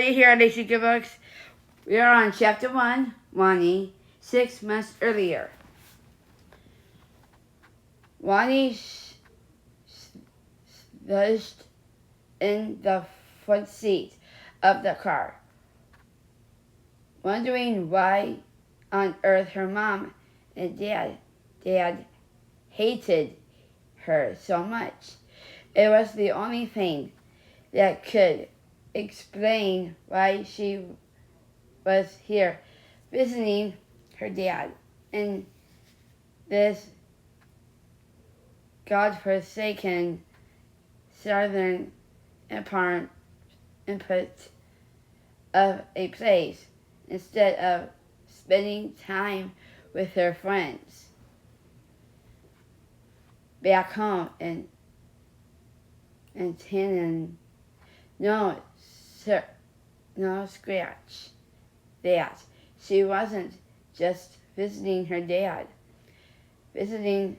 Hey, here at Secret Books. We are on Chapter 1, Ronnie, 6 months earlier. Ronnie slouched in the front seat of the car, wondering why on earth her mom and dad hated her so much. It was the only thing that could explain why she was here visiting her dad in this godforsaken southern input of a place instead of spending time with her friends back home in Tannen. No, sir, no scratch that. She wasn't just visiting her dad. Visiting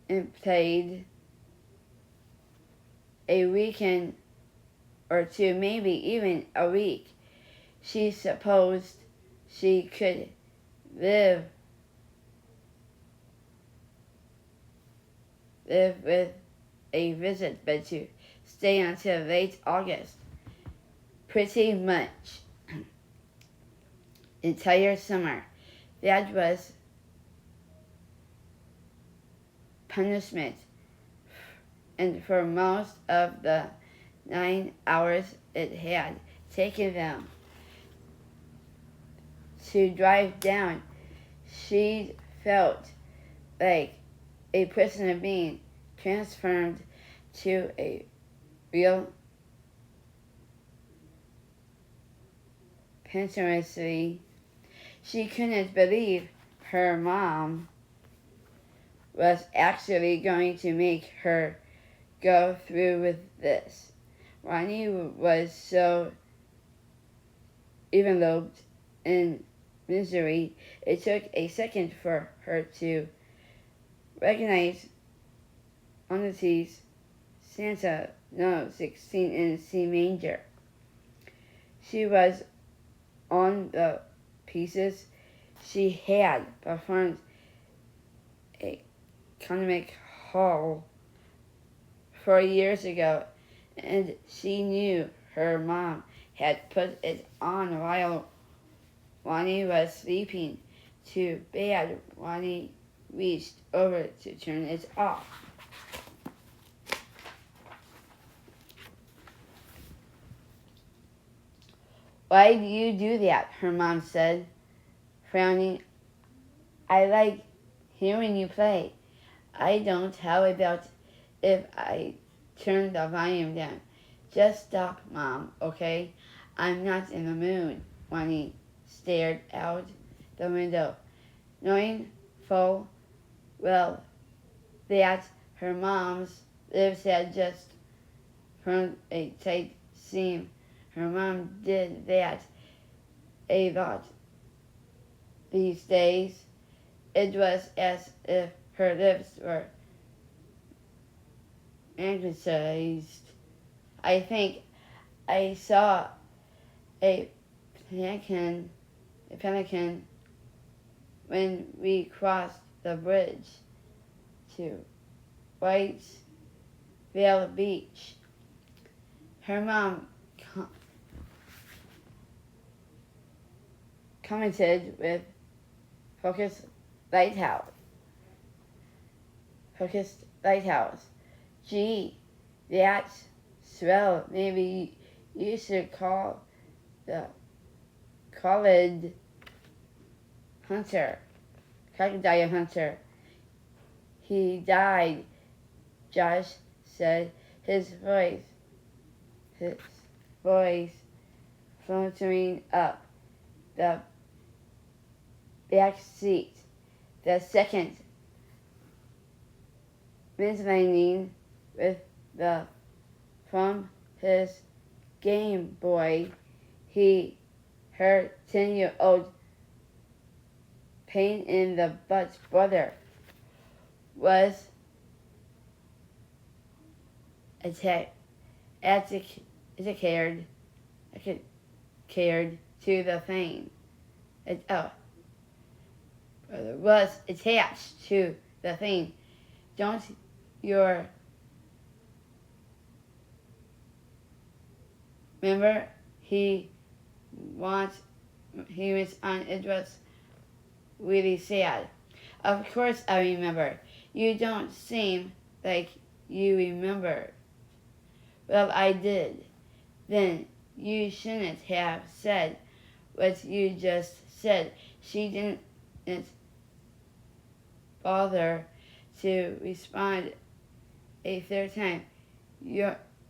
implied a weekend or two, maybe even a week. She supposed she could live with a visit, but to stay until late August. Pretty much entire summer. That was punishment, and for most of the 9 hours it had taken them to drive down, she felt like a prisoner being transferred to a real penitentiary. She couldn't believe her mom was actually going to make her go through with this. Ronnie was so enveloped in misery, it took a second for her to recognize Honesty's Santa, no, 16 in C manger. She was on the pieces. She had performed a comic hall 4 years ago, and she knew her mom had put it on while Ronnie was sleeping. Too bad. Ronnie reached over to turn it off. Why do you do that? Her mom said, frowning. I like hearing you play. I don't. How about if I turn the volume down? Just stop, Mom, okay? I'm not in the mood. Ronnie stared out the window, knowing full well that her mom's lips had just formed a tight seam. Her mom did that a lot these days. It was as if her lips were anesthetized. I think I saw a pelican when we crossed the bridge to White Vale Beach. Her mom commented with focused lighthouse. Gee, that's swell. Maybe you should call the crocodile hunter. He died, Josh said, his voice floating up the back seat. The second midlining with the from his Game Boy, her 10-year-old pain in the butt brother was educated cared to the thing. Was attached to the thing. Don't your remember he was on it was really sad. Of course I remember. You don't seem like you remember. Well, I did. Then you shouldn't have said what you just said. She didn't bother to respond a third time.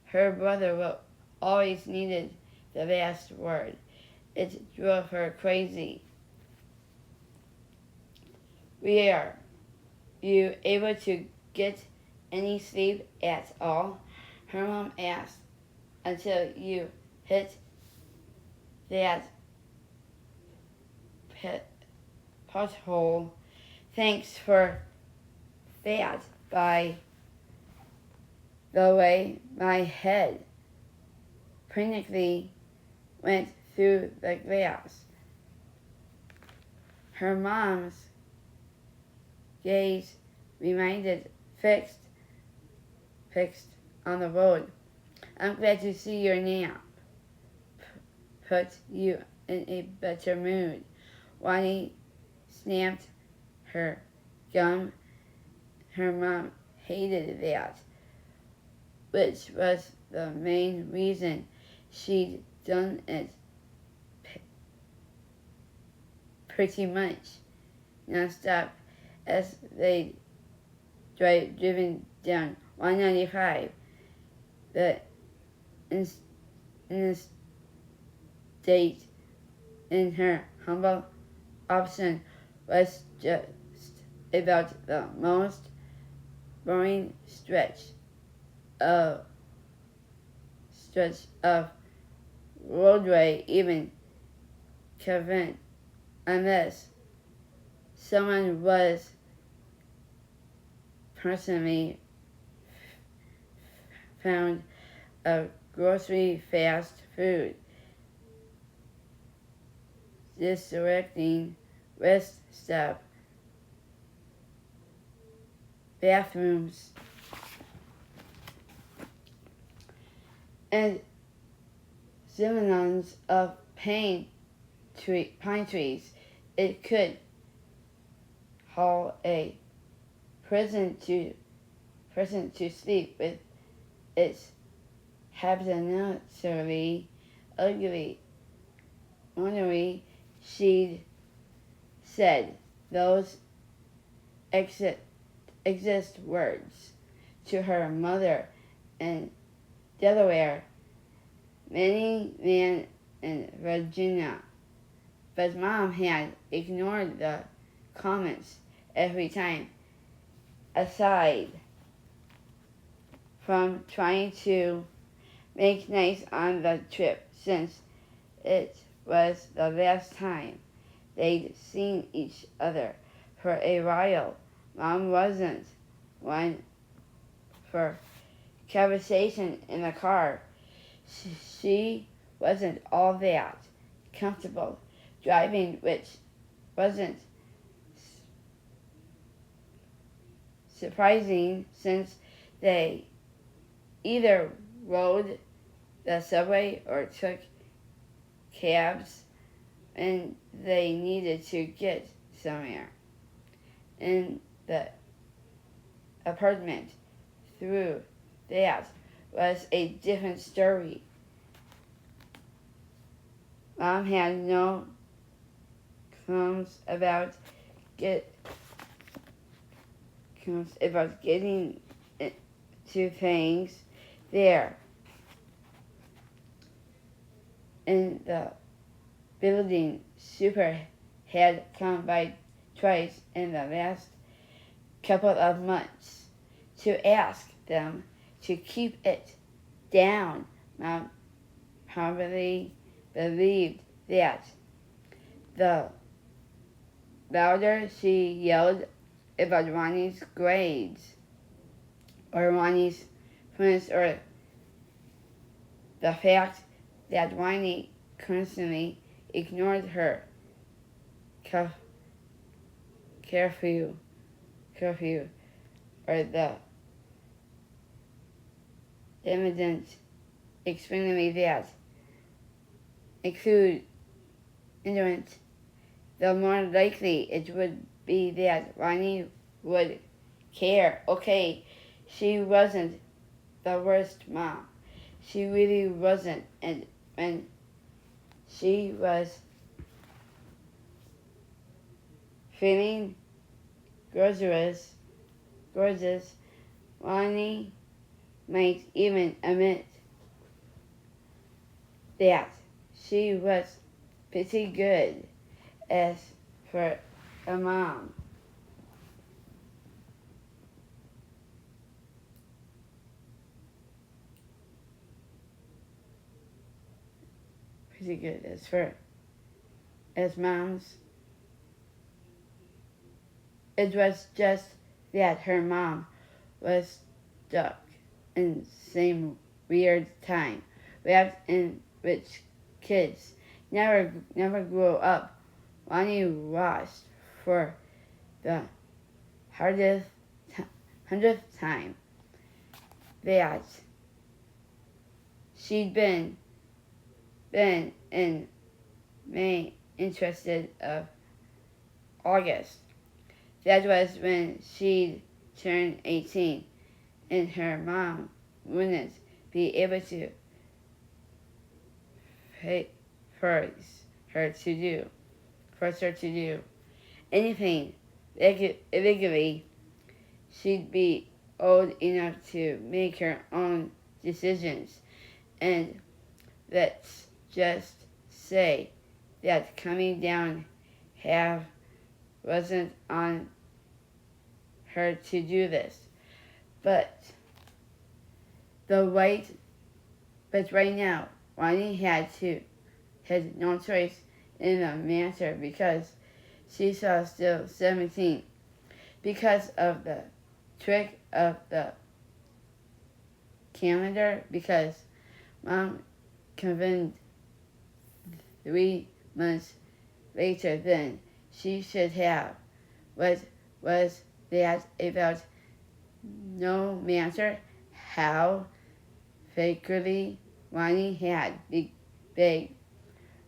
Her brother always needed the last word. It drove her crazy. Were you able to get any sleep at all? Her mom asked. Until you hit that pothole. Thanks for that. By the way, my head practically went through the glass. Her mom's gaze remained fixed on the road. I'm glad to see your nap put you in a better mood. Ronnie snapped her gum. Her mom hated that, which was the main reason she'd done it pretty much nonstop as they driven down 195. The state in her humble option was just about the most boring stretch of roadway even convent unless someone was personally found a grocery fast food distracting rest stop bathrooms and zillions of pine trees. It could haul a person to sleep with its habitually ugly ornery. She'd said those exist words to her mother in Delaware, many men in Virginia, but Mom had ignored the comments every time. Aside from trying to make nice on the trip, since it was the last time they'd seen each other for a while, Mom wasn't one for conversation in the car. She wasn't all that comfortable driving, which wasn't surprising since they either rode the subway or took cabs and they needed to get somewhere. In the apartment through that was a different story. Mom had no qualms about getting to things there. In the building, Super had come by twice in the last couple of months to ask them to keep it down. Mom probably believed that the louder she yelled about Ronnie's grades or Ronnie's friends or the fact that Ronnie constantly ignored her curfew, or the evidence explaining me that include ignorance, the more likely it would be that Ronnie would care. Okay, she wasn't the worst mom. She really wasn't. And when she was feeling gorgeous, Ronnie might even admit that she was pretty good as for a mom. Pretty good as moms. It was just that her mom was stuck in the same weird time, wrapped in which kids never grow up. Ronnie watched for the hundredth time that she'd been in May interested of August. That was when she'd turned 18, and her mom wouldn't be able to force her to do anything illegally. She'd be old enough to make her own decisions, and let's just say that coming down wasn't on her to do this. But right now, Ronnie had no choice in the matter because she was still 17. Because of the trick of the calendar, because Mom convinced 3 months later than she should have. What was that about? No matter how fakely Ronnie had begged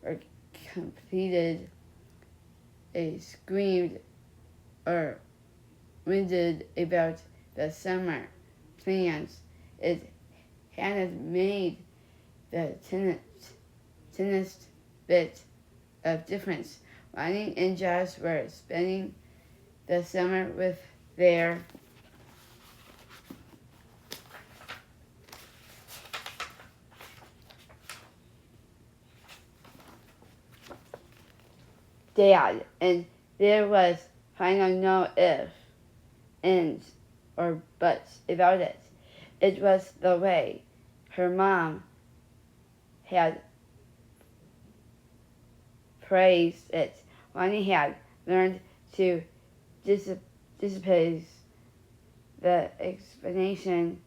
or completed screamed or whined about the summer plans, it hadn't made the tiniest bit of difference. Ronnie and Josh were spending the summer with their dad, and there was final no ifs, ands, or buts about it. It was the way her mom had phrased it. Ronnie had learned to dissipate the explanation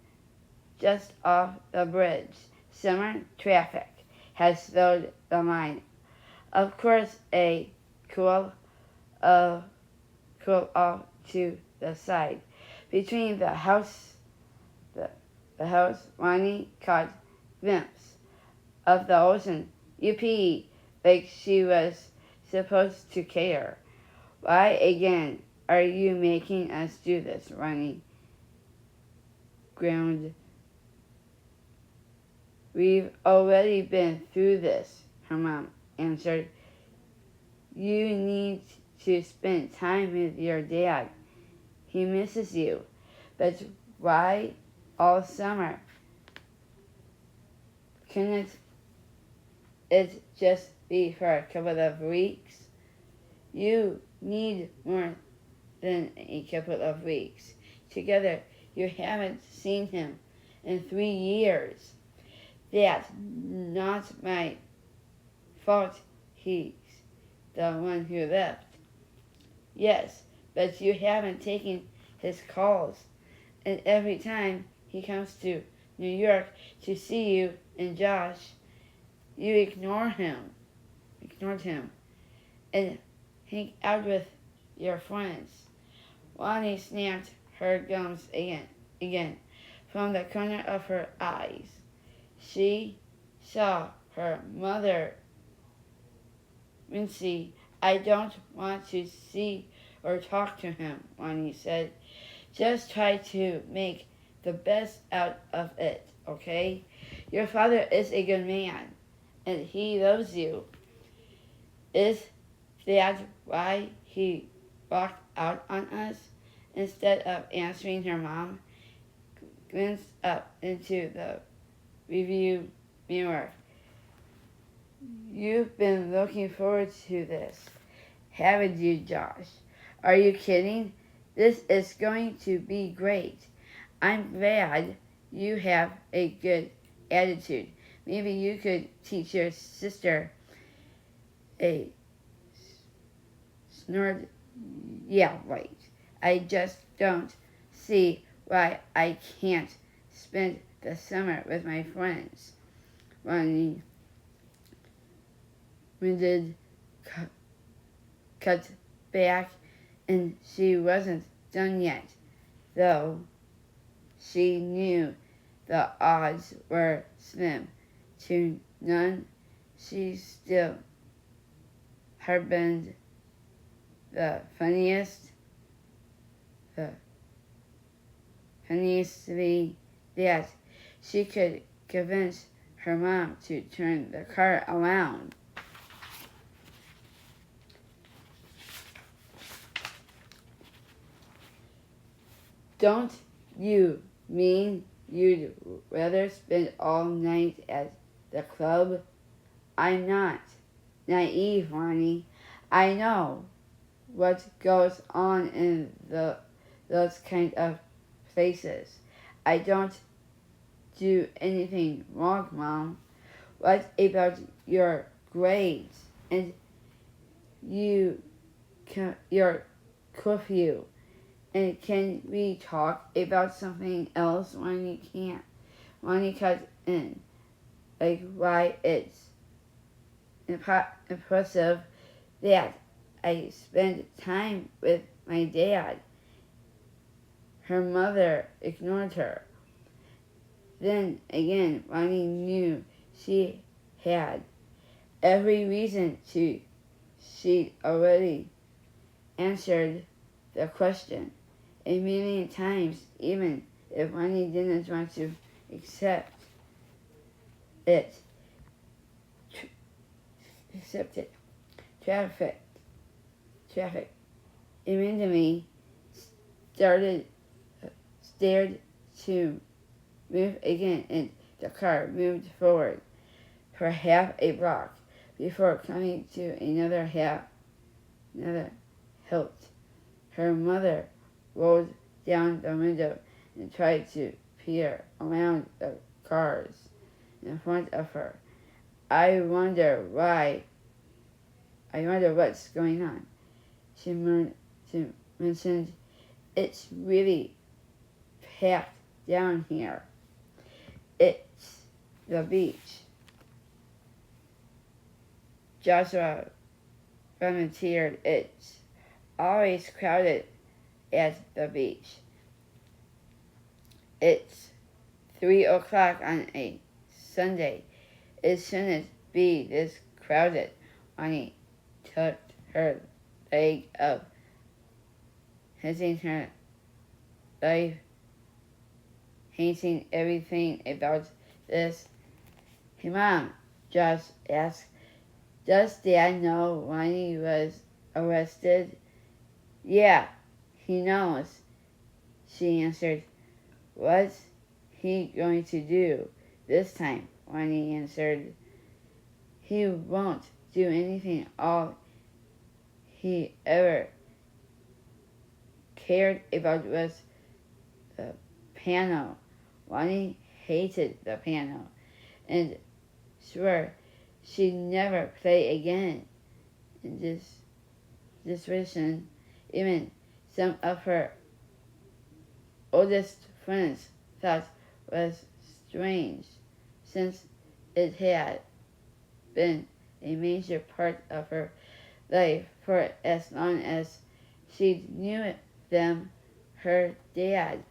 just off the bridge. Summer traffic had slowed the line. Of course, a cool off to the side. Between the house, Ronnie caught glimpse of the ocean. Yippee! Like she was supposed to care. Why again are you making us do this, Ronnie groaned. We've already been through this, her mom answered. You need to spend time with your dad. He misses you. But why all summer? Couldn't it just be for a couple of weeks? You need more than a couple of weeks. Together, you haven't seen him in 3 years. That's not my fault. He's the one who left. Yes, but you haven't taken his calls. And every time he comes to New York to see you and Josh, You ignored him, and hang out with your friends. Ronnie snapped her gums again from the corner of her eyes. She saw her mother wince. I don't want to see or talk to him, Ronnie said. Just try to make the best out of it, okay? Your father is a good man, and he loves you. Is that why he walked out on us? Instead of answering, her mom glanced up into the review mirror. You've been looking forward to this, haven't you, Josh? Are you kidding? This is going to be great. I'm glad you have a good attitude. Maybe you could teach your sister a snort. Yeah, right. I just don't see why I can't spend the summer with my friends. Ronnie did cut back, and she wasn't done yet, though she knew the odds were slim to none. She still harbored the funniest way that she could convince her mom to turn the car around. Don't you mean you'd rather spend all night at the club? I'm not naive, Ronnie. I know what goes on in those kind of places. I don't do anything wrong, Mom. What about your grades and your curfew? And can we talk about something else when you can't? Ronnie cut in, like why it's impressive that I spend time with my dad. Her mother ignored her. Then again, Ronnie knew she had every reason to. She'd already answered the question a million times, even if Ronnie didn't want to accept it. Traffic immediately stared to move again, and the car moved forward for half a block before coming to another halt. Her mother rolled down the window and tried to peer around the cars in front of her. I wonder what's going on. She mentioned, it's really packed down here. It's the beach. Joshua volunteered. It's always crowded at the beach. It's 3 o'clock on a Sunday. It shouldn't be this crowded. Ronnie tucked her leg up, hating her life, hating everything about this. Hey, Mom, Josh asked, does Dad know Ronnie was arrested? Yeah, he knows, she answered. What's he going to do this time? Ronnie answered. He won't do anything. All he ever cared about was the piano. Ronnie hated the piano and swore she'd never play again. In this reason, even some of her oldest friends thought was strange, since it had been a major part of her life for as long as she knew them. Her dad,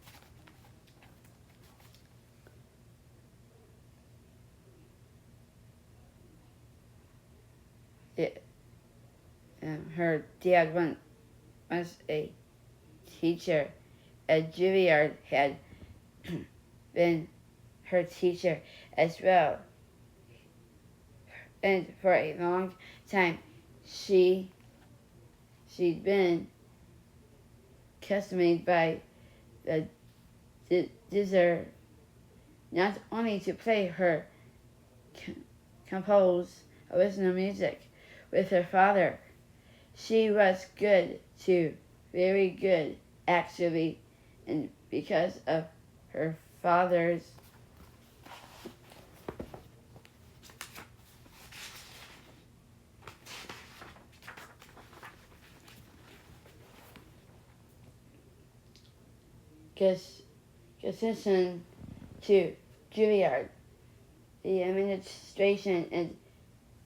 her dad was a teacher at Juilliard, had been her teacher as well. And for a long time, she'd been accustomed by the Dizzer not only to play her compose original music with her father. She was good too, very good actually, and because of her father's concession to Juilliard, the administration and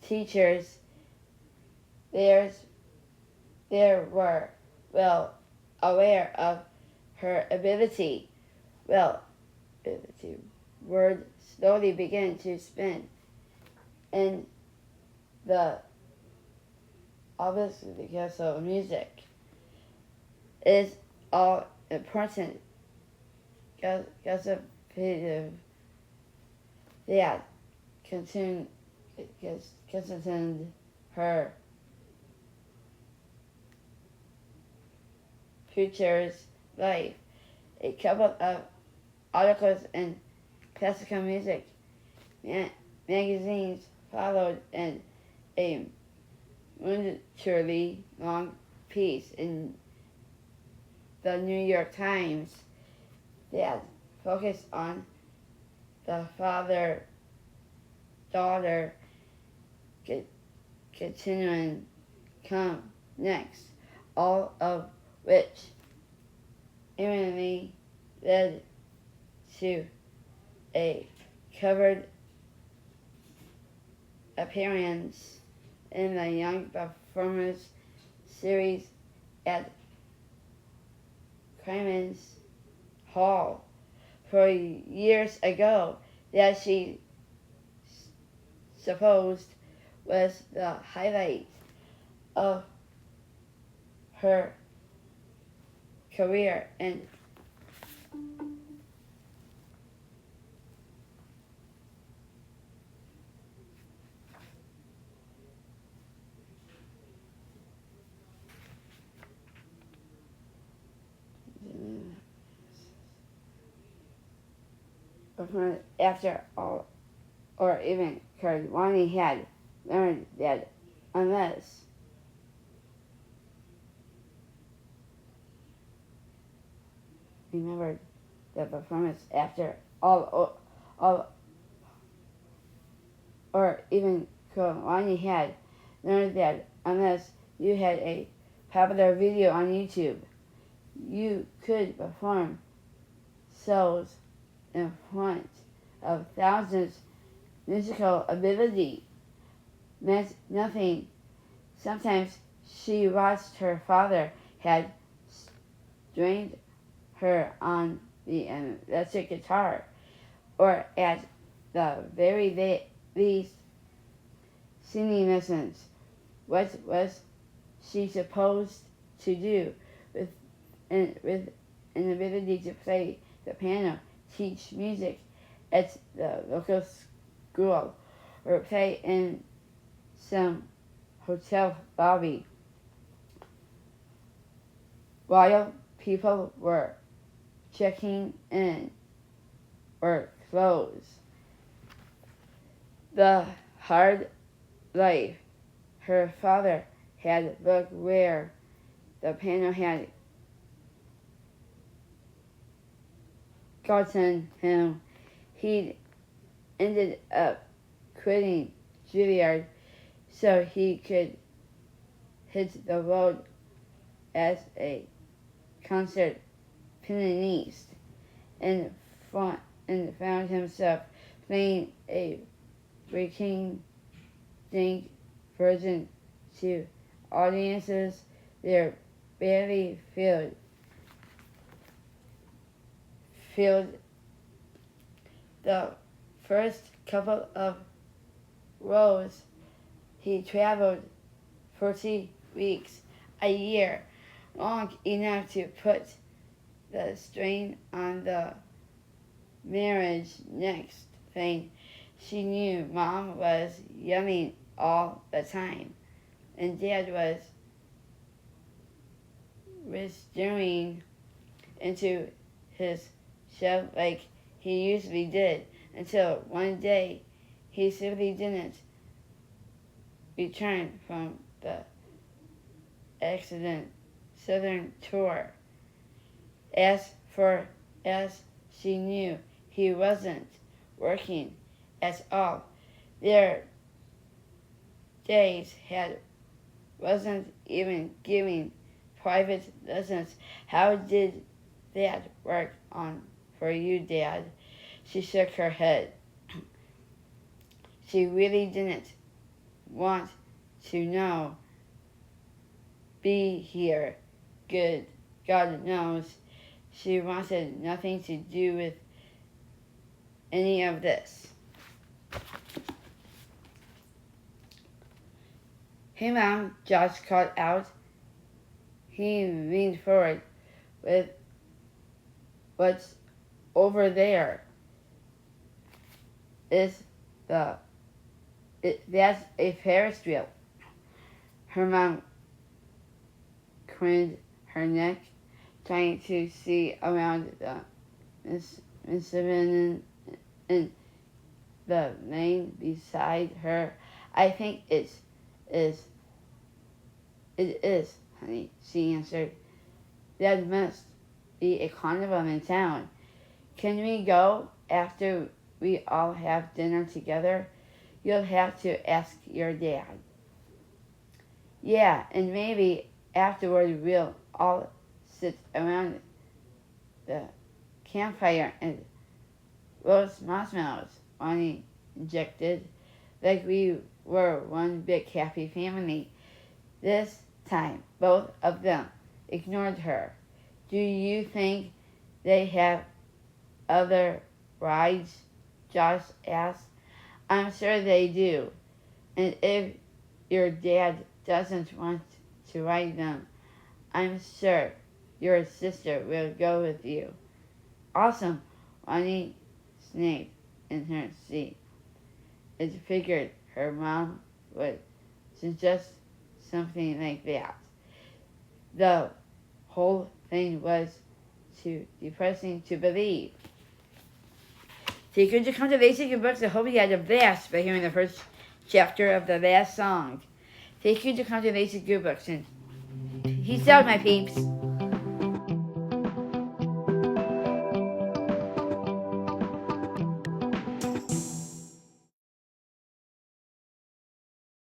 teachers there were well aware of her ability. Well, ability word slowly began to spin, and the obviously because of music is all important because of that continued her future's life. A couple of articles in classical music magazines followed, and a monumentarily long piece in the New York Times that focused on the father-daughter continuing come next, all of which imminently led to a covered appearance in the Young Performers series at Clemens Hall 4 years ago that she supposed was the highlight of her career. And after all, or even because Ronnie had learned that unless remembered the performance after all, or even Ronnie had learned that unless you had a popular video on YouTube, you could perform shows in front of thousands. Musical ability meant nothing. Sometimes she watched her father had trained her on the electric guitar, or at the very least singing lessons. What was she supposed to do with an ability to play the piano, teach music at the local school, or play in some hotel lobby while people were checking in or closed? The hard life her father had looked where the piano had gotten him. He'd ended up quitting Juilliard so he could hit the road as a concert pianist, and found himself playing a breaking think version to audiences they're barely filled the first couple of rows. He traveled 40 weeks, a year, long enough to put the strain on the marriage. Next thing she knew, Mom was yelling all the time, and Dad was restoring into his shelf like he usually did, until one day he simply didn't return from the accident southern tour. As she knew, he wasn't working at all. Their days wasn't even giving private lessons. How did that work on for you, Dad? She shook her head. She really didn't want to know. Be here. Good God knows. She wanted nothing to do with any of this. Hey, Mom, Josh called out. He leaned forward. With what's over there? That's a Ferris wheel. Her mom craned her neck, trying to see around the instrument in the lane beside her. I think it is, honey, she answered. There must be a carnival in town. Can we go after we all have dinner together? You'll have to ask your dad. Yeah, and maybe afterward we'll all sit around the campfire and roast marshmallows, Ronnie injected, like we were one big happy family. This time, both of them ignored her. Do you think they have other rides? Josh asked. I'm sure they do. And if your dad doesn't want to ride them, I'm sure your sister will go with you. Awesome. Ronnie sniffed in her seat. It figured her mom would suggest something like that. The whole thing was too depressing to believe. So you could come to Basic and Books. I hope you had a blast by hearing the first chapter of the last song. Take you to come to Basic Good Books, and peace out, my peeps.